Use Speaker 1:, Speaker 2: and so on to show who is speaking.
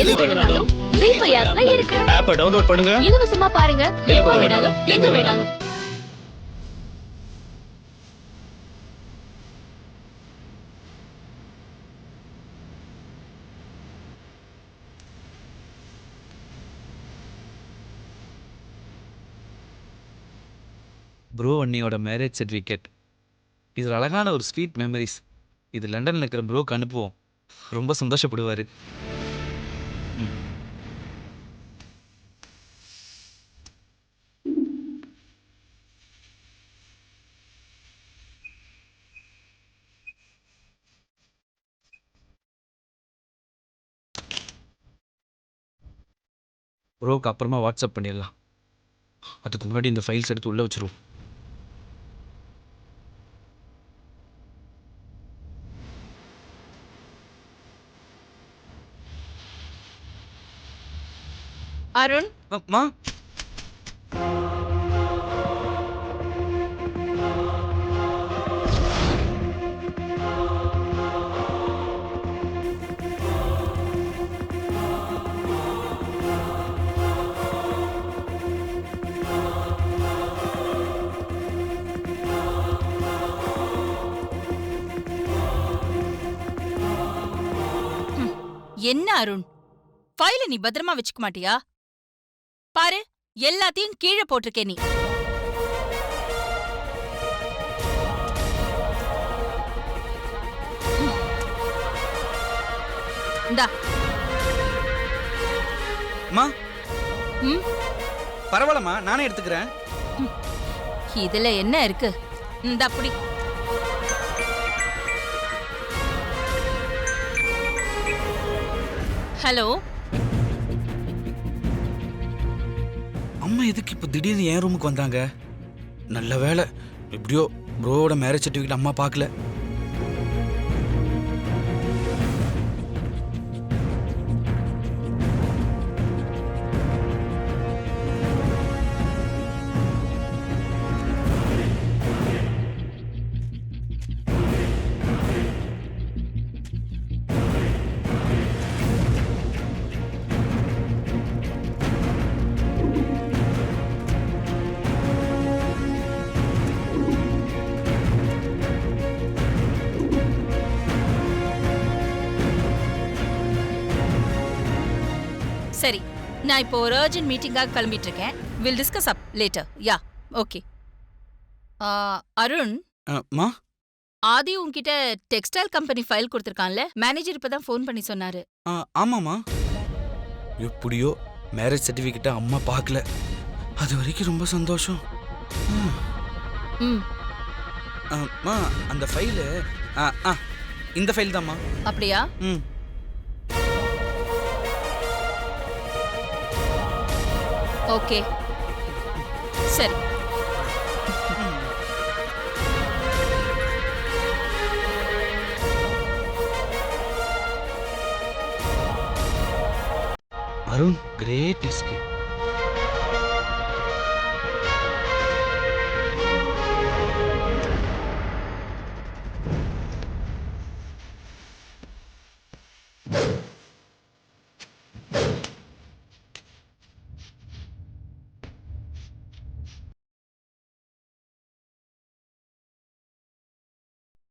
Speaker 1: எது வேணும்னாலும் ஜீ5 ஆப்ல இருக்கு.
Speaker 2: ஆப்பை டவுன்லோட் பண்ணுங்க.
Speaker 1: இலவசமா பாருங்க. எப்ப வேணாலும் எங்க வேணாலும்.
Speaker 3: ப்ரோ அண்ணியோட மேரேஜ் சர்டிஃபிகேட். இது அழகான ஒரு ஸ்வீட் மெமரிஸ். இது லண்டனில் இருக்கிற ப்ரோக்கு அனுப்புவோம். ரொம்ப சந்தோஷப்படுவார். ப்ரோக்கு அப்புறமா வாட்ஸ்அப் பண்ணிடலாம். அதுக்கு முன்னாடி இந்த ஃபைல்ஸ் எடுத்து உள்ளே வச்சுருவோம்.
Speaker 4: அருண்,
Speaker 3: அம்மா,
Speaker 4: என்ன அருண், ஃபைல நீ பத்திரமா வச்சுக்க மாட்டியா? பாரு, எல்லாத்தையும் கீழே போட்டிருக்கே நீ. இந்தா.
Speaker 5: அம்மா,
Speaker 4: ம்,
Speaker 5: பரவாயில்லம்மா, நானே எடுத்துக்கிறேன்.
Speaker 4: இதுல என்ன இருக்கு? இந்தா புடி. ஹலோ,
Speaker 5: அம்மா எதுக்கு இப்போ திடீர்னு என் ரூமுக்கு வந்தாங்க? நல்ல வேலை, எப்படியோ ப்ரோவோட மேரேஜ் சர்டிஃபிகேட் அம்மா பார்க்கல.
Speaker 4: சரி, நான் இப்போ ஒரு அர்ஜென்ட் மீட்டிங்காக கிளம்பிட்டு இருக்கேன். Will discuss up later. Yeah, okay. Arun,
Speaker 5: அம்மா,
Speaker 4: ஆதி உன்கிட்ட டெக்ஸ்டைல் கம்பெனி ஃபைல் கொடுத்துருக்கான்ல? மேனேஜர் இப்பதான் ஃபோன் பண்ணி சொன்னாரு.
Speaker 5: ஆமாம்மா. எப்படியோ மேரேஜ் சர்டிஃபிகேட்டை அம்மா பார்க்கல. அது வரைக்கும் ரொம்ப சந்தோஷம்.
Speaker 4: ம்,
Speaker 5: அம்மா, அந்த ஃபைலு இந்த ஃபைல் தான்மா.
Speaker 4: அப்படியா?
Speaker 5: ம்.
Speaker 4: ஓகே, சரி.
Speaker 3: Arun, great risk.